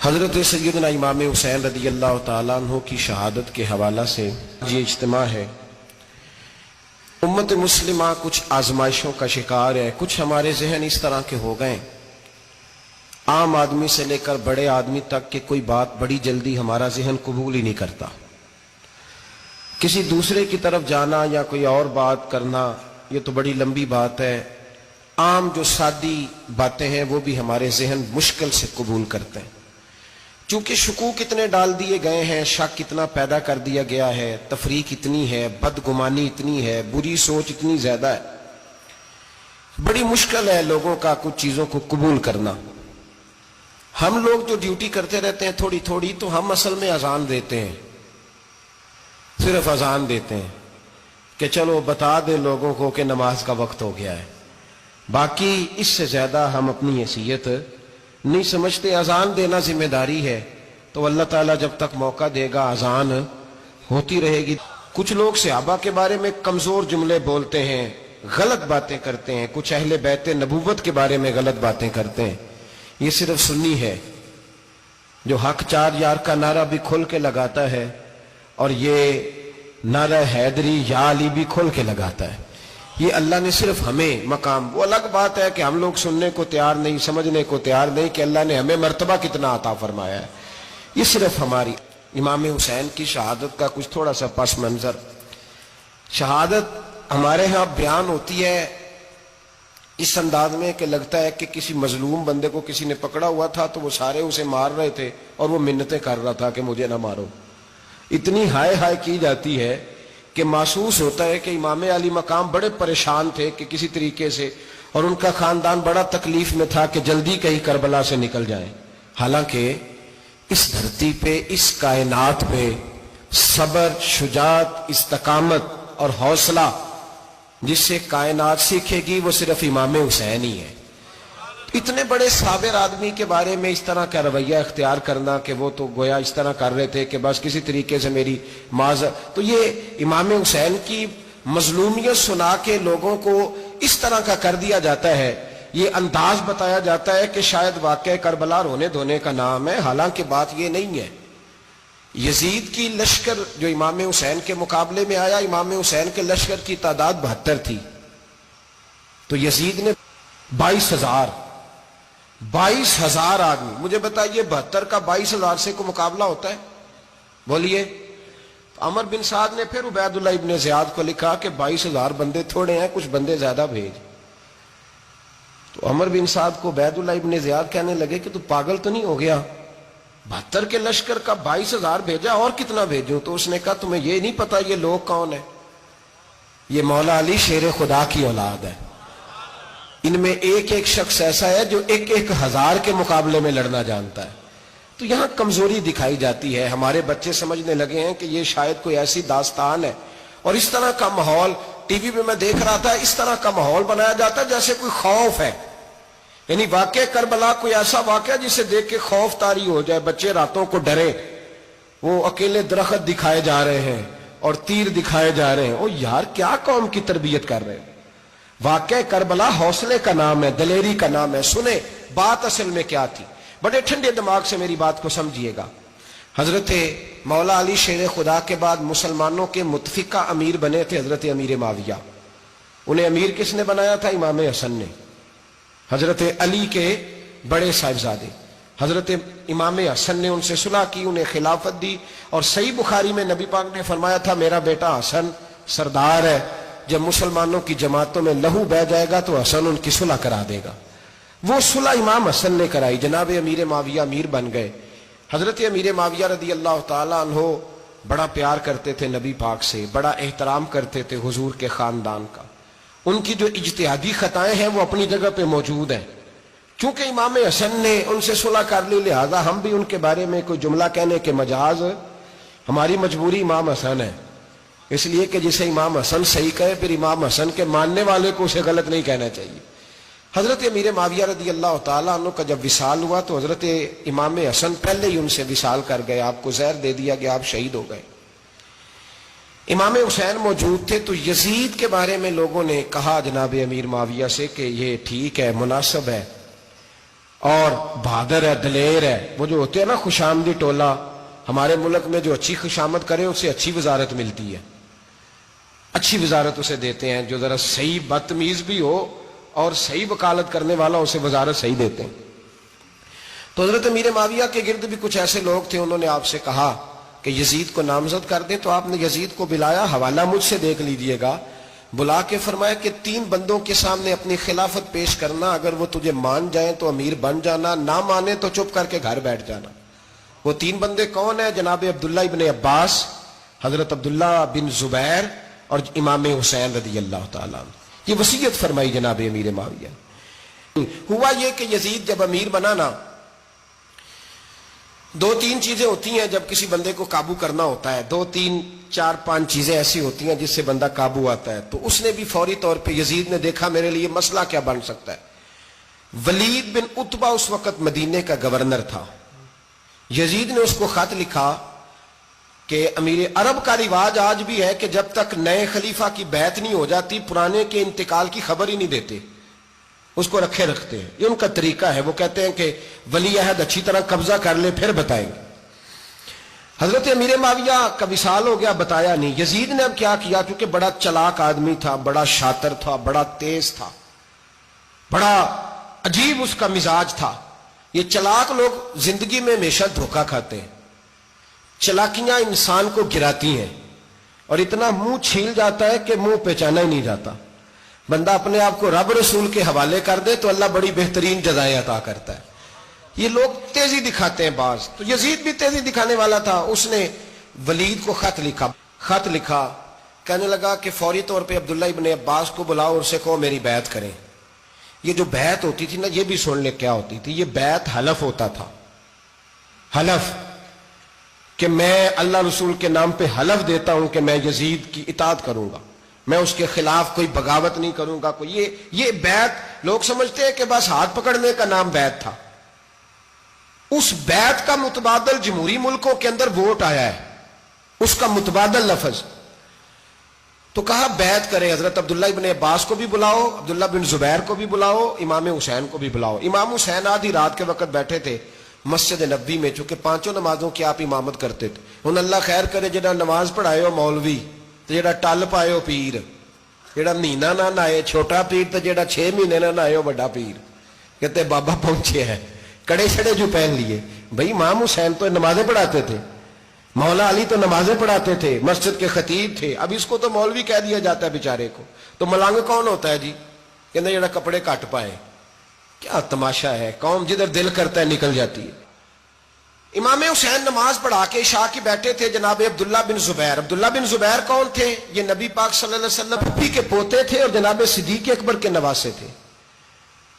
حضرت سیدنا امام حسین رضی اللہ تعالیٰ عنہ کی شہادت کے حوالہ سے یہ اجتماع ہے۔ امت مسلمہ کچھ آزمائشوں کا شکار ہے، کچھ ہمارے ذہن اس طرح کے ہو گئے، عام آدمی سے لے کر بڑے آدمی تک کہ کوئی بات بڑی جلدی ہمارا ذہن قبول ہی نہیں کرتا۔ کسی دوسرے کی طرف جانا یا کوئی اور بات کرنا یہ تو بڑی لمبی بات ہے، عام جو سادی باتیں ہیں وہ بھی ہمارے ذہن مشکل سے قبول کرتے ہیں، چونکہ شکوک اتنے ڈال دیے گئے ہیں، شک اتنا پیدا کر دیا گیا ہے، تفریق اتنی ہے، بدگمانی اتنی ہے، بری سوچ اتنی زیادہ ہے، بڑی مشکل ہے لوگوں کا کچھ چیزوں کو قبول کرنا۔ ہم لوگ جو ڈیوٹی کرتے رہتے ہیں تھوڑی تھوڑی، تو ہم اصل میں اذان دیتے ہیں، صرف اذان دیتے ہیں کہ چلو بتا دے لوگوں کو کہ نماز کا وقت ہو گیا ہے، باقی اس سے زیادہ ہم اپنی حیثیت نہیں سمجھتے۔ اذان دینا ذمہ داری ہے، تو اللہ تعالیٰ جب تک موقع دے گا اذان ہوتی رہے گی۔ کچھ لوگ صحابہ کے بارے میں کمزور جملے بولتے ہیں، غلط باتیں کرتے ہیں، کچھ اہل بیت نبوت کے بارے میں غلط باتیں کرتے ہیں، یہ صرف سنی ہے جو حق چار یار کا نعرہ بھی کھل کے لگاتا ہے اور یہ نعرہ حیدری یا علی بھی کھل کے لگاتا ہے۔ یہ اللہ نے صرف ہمیں مقام، وہ الگ بات ہے کہ ہم لوگ سننے کو تیار نہیں، سمجھنے کو تیار نہیں کہ اللہ نے ہمیں مرتبہ کتنا عطا فرمایا ہے۔ یہ صرف ہماری امام حسین کی شہادت کا کچھ تھوڑا سا پس منظر۔ شہادت ہمارے ہاں بیان ہوتی ہے اس انداز میں کہ لگتا ہے کہ کسی مظلوم بندے کو کسی نے پکڑا ہوا تھا تو وہ سارے اسے مار رہے تھے اور وہ منتیں کر رہا تھا کہ مجھے نہ مارو، اتنی ہائے ہائے کی جاتی ہے کہ محسوس ہوتا ہے کہ امام علی مقام بڑے پریشان تھے کہ کسی طریقے سے، اور ان کا خاندان بڑا تکلیف میں تھا کہ جلدی کہیں کربلا سے نکل جائیں۔ حالانکہ اس دھرتی پہ، اس کائنات پہ صبر، شجاعت، استقامت اور حوصلہ جس سے کائنات سیکھے گی وہ صرف امام حسین ہی ہے۔ اتنے بڑے صابر آدمی کے بارے میں اس طرح کا رویہ اختیار کرنا کہ وہ تو گویا اس طرح کر رہے تھے کہ بس کسی طریقے سے میری معذرت، تو یہ امام حسین کی مظلومیت سنا کے لوگوں کو اس طرح کا کر دیا جاتا ہے، یہ انداز بتایا جاتا ہے کہ شاید واقعہ کربلا رونے دھونے کا نام ہے، حالانکہ بات یہ نہیں ہے۔ یزید کی لشکر جو امام حسین کے مقابلے میں آیا، امام حسین کے لشکر کی تعداد 72 تھی، تو یزید نے 22,000 آدمی، مجھے بتائیے 72 کا 22,000 سے کو مقابلہ ہوتا ہے؟ بولیے۔ عمر بن سعد نے پھر عبید اللہ ابن زیاد کو لکھا کہ 22,000 بندے تھوڑے ہیں، کچھ بندے زیادہ بھیج۔ تو عمر بن سعد کو عبید اللہ ابن زیاد کہنے لگے کہ تو پاگل تو نہیں ہو گیا، 72 کے لشکر کا 22,000 بھیجا، اور کتنا بھیجوں؟ تو اس نے کہا تمہیں یہ نہیں پتا یہ لوگ کون ہیں؟ یہ مولا علی شیر خدا کی اولاد ہے، ان میں ایک ایک شخص ایسا ہے جو 1,000 کے مقابلے میں لڑنا جانتا ہے۔ تو یہاں کمزوری دکھائی جاتی ہے، ہمارے بچے سمجھنے لگے ہیں کہ یہ شاید کوئی ایسی داستان ہے، اور اس طرح کا ماحول ٹی وی پہ میں دیکھ رہا تھا، اس طرح کا ماحول بنایا جاتا ہے جیسے کوئی خوف ہے، یعنی واقع کربلا کوئی ایسا واقعہ جسے دیکھ کے خوف طاری ہو جائے، بچے راتوں کو ڈرے، وہ اکیلے درخت دکھائے جا رہے ہیں اور تیر دکھائے جا رہے ہیں۔ او یار، کیا قوم کی تربیت کر رہے ہیں؟ واقعہ کربلا حوصلے کا نام ہے، دلیری کا نام ہے۔ سنیں بات اصل میں کیا تھی، بڑے ٹھنڈے دماغ سے میری بات کو سمجھیے گا۔ حضرت مولا علی شیر خدا کے بعد مسلمانوں کے متفقہ امیر بنے تھے حضرت امیر معاویہ۔ انہیں امیر کس نے بنایا تھا؟ امام حسن نے، حضرت علی کے بڑے صاحبزادے۔ حضرت امام حسن نے ان سے صلح کی، انہیں خلافت دی، اور صحیح بخاری میں نبی پاک نے فرمایا تھا میرا بیٹا حسن سردار ہے، جب مسلمانوں کی جماعتوں میں لہو بہ جائے گا تو حسن ان کی صلح کرا دے گا۔ وہ صلح امام حسن نے کرائی، جناب امیر معاویہ امیر بن گئے۔ حضرت امیر معاویہ رضی اللہ تعالیٰ عنہ بڑا پیار کرتے تھے نبی پاک سے، بڑا احترام کرتے تھے حضور کے خاندان کا۔ ان کی جو اجتہادی خطائیں ہیں وہ اپنی جگہ پہ موجود ہیں، چونکہ امام حسن نے ان سے صلح کر لی، لہذا ہم بھی ان کے بارے میں کوئی جملہ کہنے کے مجاز، ہماری مجبوری امام حسن ہے، اس لیے کہ جسے امام حسن صحیح کہے پھر امام حسن کے ماننے والے کو اسے غلط نہیں کہنا چاہیے۔ حضرت امیر معاویہ رضی اللہ تعالیٰ عنہ کا جب وصال ہوا تو حضرت امام حسن پہلے ہی ان سے وصال کر گئے، آپ کو زہر دے دیا گیا، آپ شہید ہو گئے۔ امام حسین موجود تھے، تو یزید کے بارے میں لوگوں نے کہا جناب امیر معاویہ سے کہ یہ ٹھیک ہے، مناسب ہے، اور بہادر ہے، دلیر ہے. وہ جو ہوتے ہیں نا خوش آمدی ٹولہ، ہمارے ملک میں جو اچھی خوشامد کرے اسے اچھی وزارت ملتی ہے، اچھی وزارت اسے دیتے ہیں. جو ذرا صحیح بدتمیز بھی ہو اور صحیح وکالت کرنے والا اسے وزارت صحیح دیتے ہیں. تو حضرت امیر معاویہ کے گرد بھی کچھ ایسے لوگ تھے، انہوں نے آپ سے کہا کہ یزید کو نامزد کر دیں. تو آپ نے یزید کو بلایا، حوالہ مجھ سے دیکھ لیجئے گا. بلا کے فرمایا کہ 3 بندوں کے سامنے اپنی خلافت پیش کرنا، اگر وہ تجھے مان جائیں تو امیر بن جانا، نہ مانے تو چپ کر کے گھر بیٹھ جانا. وہ 3 بندے کون ہیں؟ جناب عبداللہ ابن عباس، حضرت عبداللہ بن زبیر اور امام حسین رضی اللہ تعالیٰ عنہ. یہ وصیت فرمائی جناب امیر معاویہ. ہوا یہ کہ یزید جب امیر بنا نا، 2-3 چیزیں ہوتی ہیں جب کسی بندے کو قابو کرنا ہوتا ہے. 2-3-4-5 چیزیں ایسی ہوتی ہیں جس سے بندہ قابو آتا ہے. تو اس نے بھی فوری طور پہ، یزید نے دیکھا میرے لیے مسئلہ کیا بن سکتا ہے. ولید بن عتبہ اس وقت مدینے کا گورنر تھا. یزید نے اس کو خط لکھا کہ امیر عرب کا رواج آج بھی ہے کہ جب تک نئے خلیفہ کی بیعت نہیں ہو جاتی پرانے کے انتقال کی خبر ہی نہیں دیتے، اس کو رکھے رکھتے ہیں. یہ ان کا طریقہ ہے. وہ کہتے ہیں کہ ولی عہد اچھی طرح قبضہ کر لے پھر بتائیں گے. حضرت امیر معاویہ کا وصال ہو گیا، بتایا نہیں. یزید نے اب کیا کیا، کیونکہ بڑا چلاک آدمی تھا، بڑا شاطر تھا، بڑا تیز تھا، بڑا عجیب اس کا مزاج تھا. یہ چلاک لوگ زندگی میں ہمیشہ دھوکہ کھاتے ہیں. چلاکیاں انسان کو گراتی ہیں اور اتنا منہ چھیل جاتا ہے کہ منہ پہچانا ہی نہیں جاتا. بندہ اپنے آپ کو رب رسول کے حوالے کر دے تو اللہ بڑی بہترین جزائیں عطا کرتا ہے. یہ لوگ تیزی دکھاتے ہیں بعض. تو یزید بھی تیزی دکھانے والا تھا. اس نے ولید کو خط لکھا کہنے لگا کہ فوری طور پہ عبداللہ ابن عباس کو بلاؤ اور اسے کہو میری بیعت کریں. یہ جو بیعت ہوتی تھی نا، یہ بھی سن لے کیا ہوتی تھی. یہ بیعت حلف ہوتا تھا. حلف کہ میں اللہ رسول کے نام پہ حلف دیتا ہوں کہ میں یزید کی اطاعت کروں گا، میں اس کے خلاف کوئی بغاوت نہیں کروں گا. یہ بیعت لوگ سمجھتے ہیں کہ بس ہاتھ پکڑنے کا نام بیعت تھا. اس بیعت کا متبادل جمہوری ملکوں کے اندر ووٹ آیا ہے، اس کا متبادل لفظ. تو کہا بیعت کرے. حضرت عبداللہ ابن عباس کو بھی بلاؤ، عبداللہ بن زبیر کو بھی بلاؤ، امام حسین کو بھی بلاؤ. امام حسین آدھی رات کے وقت بیٹھے تھے مسجد نبوی میں، چونکہ 5 نمازوں کی آپ امامت کرتے تھے. ان اللہ خیر کرے جڑا نماز پڑھائے ہو مولوی، تو جڑا ٹل پائے ہو پیر، جڑا مہینہ نہ نہائے چھوٹا پیر، تو جڑا 6 مہینے نہ نہائے ہو بڑا پیر. کہتے بابا پہنچے ہیں، کڑے چھڑے جو پہن لیے. بھائی امام حسین تو نمازیں پڑھاتے تھے، مولا علی تو نمازیں پڑھاتے تھے، مسجد کے خطیب تھے. اب اس کو تو مولوی کہہ دیا جاتا ہے بیچارے کو. تو ملنگ کون ہوتا ہے جی؟ کہتے جڑا کپڑے کٹ پائے. کیا تماشا ہے، قوم جدھر دل کرتا ہے نکل جاتی ہے. امام حسین نماز پڑھا کے عشاء کی بیٹھے تھے جناب عبداللہ بن زبیر. عبداللہ بن زبیر کون تھے؟ یہ نبی پاک صلی اللہ علیہ وسلم پھپھی کے پوتے تھے اور جناب صدیق اکبر کے نواسے تھے.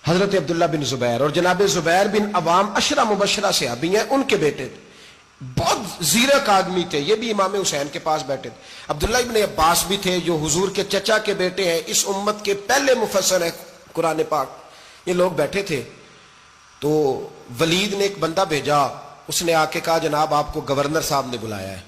حضرت عبداللہ بن زبیر اور جناب زبیر بن عوام عشرہ مبشرہ صحابی ہیں، ان کے بیٹے تھے. بہت زیرک آدمی تھے. یہ بھی امام حسین کے پاس بیٹھے تھے. عبداللہ ابن عباس بھی تھے جو حضور کے چچا کے بیٹے ہیں، اس امت کے پہلے مفسر ہیں قرآن پاک. یہ لوگ بیٹھے تھے. تو ولید نے ایک بندہ بھیجا، اس نے آ کے کہا جناب آپ کو گورنر صاحب نے بلایا ہے.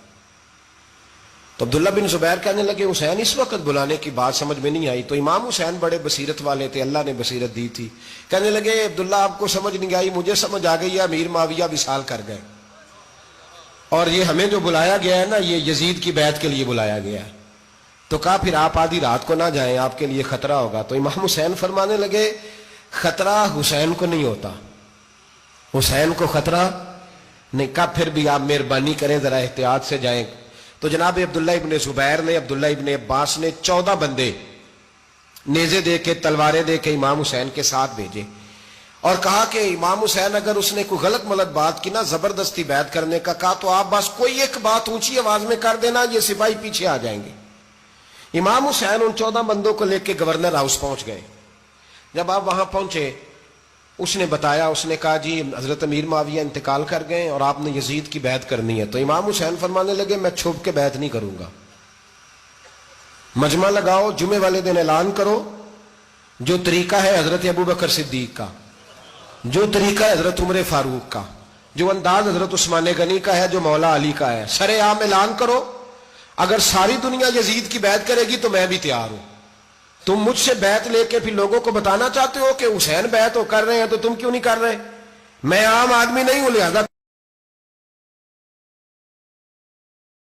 تو عبداللہ بن زبیر کہنے لگے حسین اس وقت بلانے کی بات سمجھ میں نہیں آئی. تو امام حسین بڑے بصیرت والے تھے، اللہ نے بصیرت دی تھی. کہنے لگے عبداللہ آپ کو سمجھ نہیں آئی، مجھے سمجھ آ گئی ہے، امیر معاویہ وصال کر گئے اور یہ ہمیں جو بلایا گیا ہے نا، یہ یزید کی بیعت کے لیے بلایا گیا ہے. تو کہا پھر آپ آدھی رات کو نہ جائیں، آپ کے لیے خطرہ ہوگا. تو امام حسین فرمانے لگے خطرہ حسین کو نہیں ہوتا، حسین کو خطرہ نہیں. کہا پھر بھی آپ مہربانی کریں ذرا احتیاط سے جائیں. تو جناب عبداللہ ابن زبیر نے، عبداللہ ابن عباس نے 14 بندے نیزے دے کے، تلواریں دے کے امام حسین کے ساتھ بھیجے اور کہا کہ امام حسین اگر اس نے کوئی غلط ملت بات کی نا، زبردستی بیعت کرنے کا کہا، تو آپ بس کوئی ایک بات اونچی آواز میں کر دینا، یہ سپاہی پیچھے آ جائیں گے. امام حسین ان 14 بندوں کو لے کے گورنر ہاؤس پہنچ گئے. جب آپ وہاں پہنچے اس نے بتایا، اس نے کہا جی حضرت امیر معاویہ انتقال کر گئے اور آپ نے یزید کی بیعت کرنی ہے. تو امام حسین فرمانے لگے میں چھپ کے بیعت نہیں کروں گا، مجمع لگاؤ، جمعے والے دن اعلان کرو. جو طریقہ ہے حضرت ابوبکر صدیق کا، جو طریقہ ہے حضرت عمر فاروق کا، جو انداز حضرت عثمان غنی کا ہے، جو مولا علی کا ہے، سر عام اعلان کرو. اگر ساری دنیا یزید کی بیعت کرے گی تو میں بھی تیار ہوں. تم مجھ سے بیعت لے کے پھر لوگوں کو بتانا چاہتے ہو کہ حسین بیعت کر رہے ہیں تو تم کیوں نہیں کر رہے؟ میں عام آدمی نہیں ہوں، لہذا